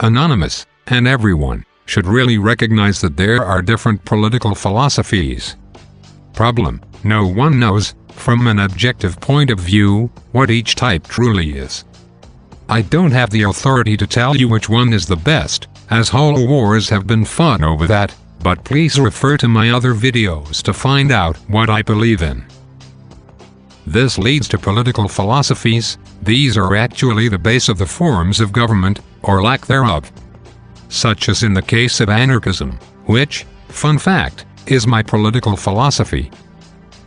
anonymous, and everyone should really recognize that there are different political philosophies. Problem: no one knows, from an objective point of view, what each type truly is. I don't have the authority to tell you which one is the best, as whole wars have been fought over that, but please refer to my other videos to find out what I believe in. This leads to political philosophies. These are actually the base of the forms of government, or lack thereof. Such as in the case of anarchism, which, fun fact, is my political philosophy.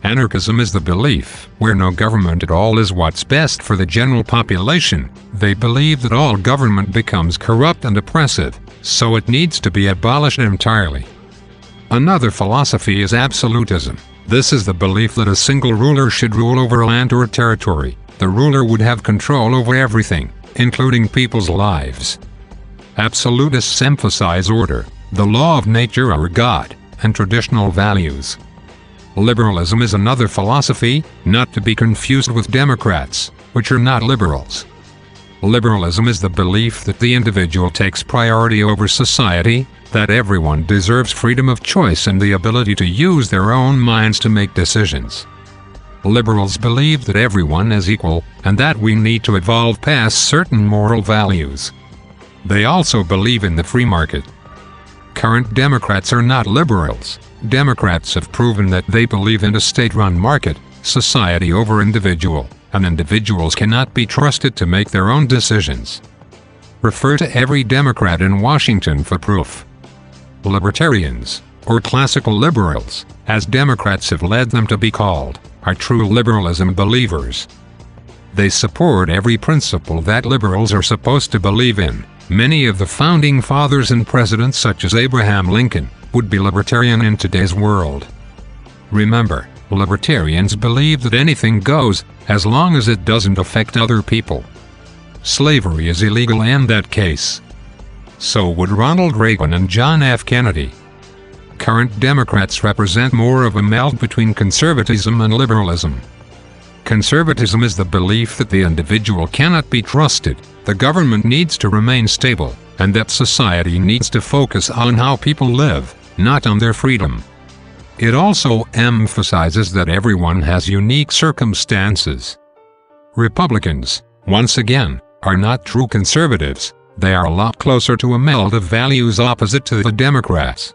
Anarchism is the belief where no government at all is what's best for the general population. They believe that all government becomes corrupt and oppressive, so it needs to be abolished entirely. Another philosophy is absolutism. This is the belief that a single ruler should rule over land or territory. The ruler would have control over everything, including people's lives. Absolutists emphasize order, the law of nature or God, and traditional values. Liberalism is another philosophy, not to be confused with Democrats, which are not liberals. Liberalism is the belief that the individual takes priority over society, that everyone deserves freedom of choice and the ability to use their own minds to make decisions. Liberals believe that everyone is equal, and that we need to evolve past certain moral values. They also believe in the free market. Current Democrats are not liberals. Democrats have proven that they believe in a state-run market, society over individual, and individuals cannot be trusted to make their own decisions. Refer to every Democrat in Washington for proof. Libertarians, or classical liberals, as Democrats have led them to be called, are true liberalism believers. They support every principle that liberals are supposed to believe in. Many of the founding fathers and presidents such as Abraham Lincoln would be libertarian in today's world. Remember, libertarians believe that anything goes, as long as it doesn't affect other people. Slavery is illegal in that case. So would Ronald Reagan and John F. Kennedy. Current Democrats represent more of a meld between conservatism and liberalism. Conservatism is the belief that the individual cannot be trusted, the government needs to remain stable, and that society needs to focus on how people live, not on their freedom. It also emphasizes that everyone has unique circumstances. Republicans, once again, are not true conservatives. They are a lot closer to a meld of values opposite to the Democrats.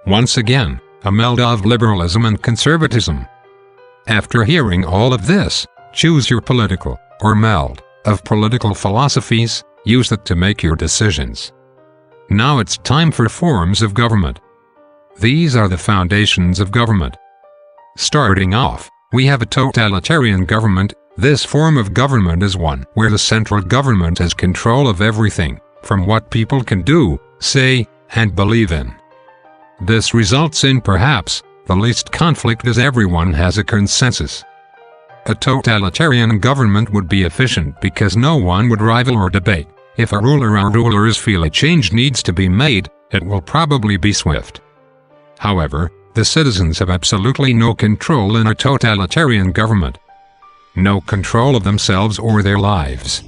Once again, a meld of liberalism and conservatism. After hearing all of this, choose your political, or meld, of political philosophies, use it to make your decisions. Now it's time for forms of government. These are the foundations of government. Starting off, we have a totalitarian government. This form of government is one where the central government has control of everything, from what people can do, say, and believe in. This results in perhaps the least conflict as everyone has a consensus. A totalitarian government would be efficient because no one would rival or debate. If a ruler or rulers feel a change needs to be made, it will probably be swift. However, the citizens have absolutely no control in a totalitarian government. No control of themselves or their lives.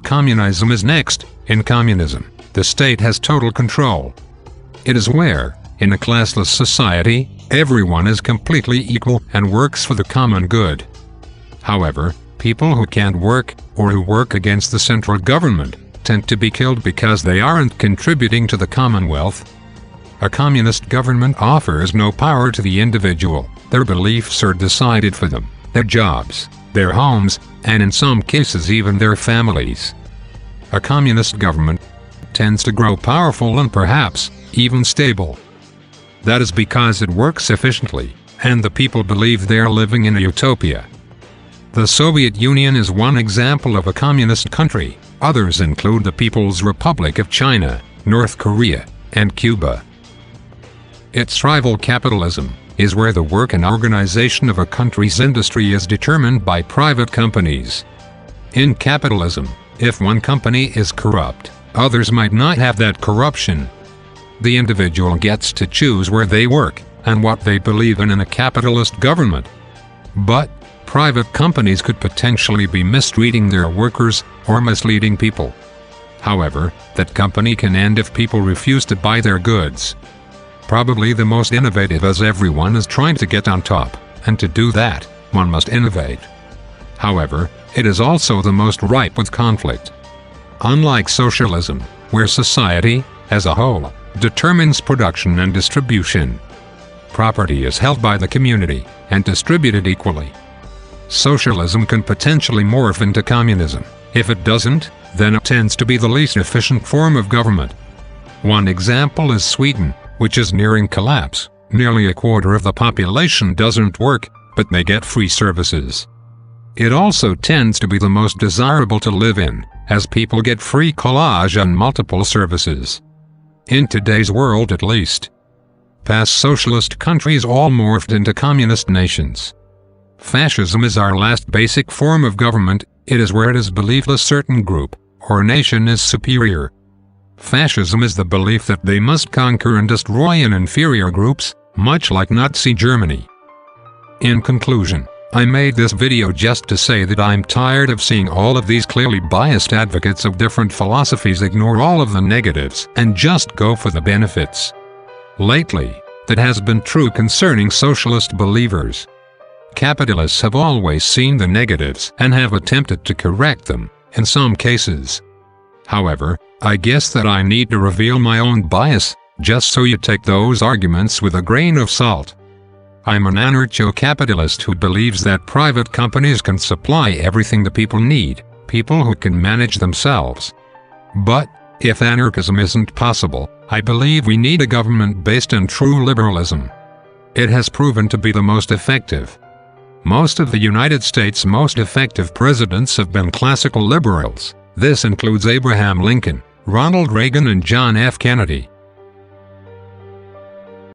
Communism is next. In communism, the state has total control. It is where, in a classless society, everyone is completely equal and works for the common good. However, people who can't work, or who work against the central government, tend to be killed because they aren't contributing to the commonwealth. A communist government offers no power to the individual. Their beliefs are decided for them, their jobs, their homes, and in some cases even their families. A communist government tends to grow powerful and perhaps even stable. That is because it works efficiently, and the people believe they are living in a utopia. The Soviet Union is one example of a communist country. Others include the People's Republic of China, North Korea, and Cuba. Its rival capitalism is where the work and organization of a country's industry is determined by private companies. In capitalism, if one company is corrupt, others might not have that corruption. The individual gets to choose where they work and what they believe in a capitalist government. But private companies could potentially be mistreating their workers or misleading people. However, that company can end if people refuse to buy their goods. Probably the most innovative, as everyone is trying to get on top, and to do that, one must innovate. However, it is also the most ripe with conflict. Unlike socialism, where society, as a whole, determines production and distribution. Property is held by the community, and distributed equally. Socialism can potentially morph into communism. If it doesn't, then it tends to be the least efficient form of government. One example is Sweden, which is nearing collapse. Nearly a quarter of the population doesn't work, but they get free services. It also tends to be the most desirable to live in, as people get free collage on multiple services. In today's world at least. Past socialist countries all morphed into communist nations. Fascism is our last basic form of government. It is where it is believed a certain group, or nation is superior. Fascism is the belief that they must conquer and destroy an inferior groups, much like Nazi Germany. In conclusion, I made this video just to say that I'm tired of seeing all of these clearly biased advocates of different philosophies ignore all of the negatives and just go for the benefits. Lately, that has been true concerning socialist believers. Capitalists have always seen the negatives and have attempted to correct them, in some cases. However, I guess that I need to reveal my own bias, just so you take those arguments with a grain of salt. I'm an anarcho-capitalist who believes that private companies can supply everything the people need, people who can manage themselves. But, if anarchism isn't possible, I believe we need a government based on true liberalism. It has proven to be the most effective. Most of the United States' most effective presidents have been classical liberals. This includes Abraham Lincoln, Ronald Reagan and John F. Kennedy.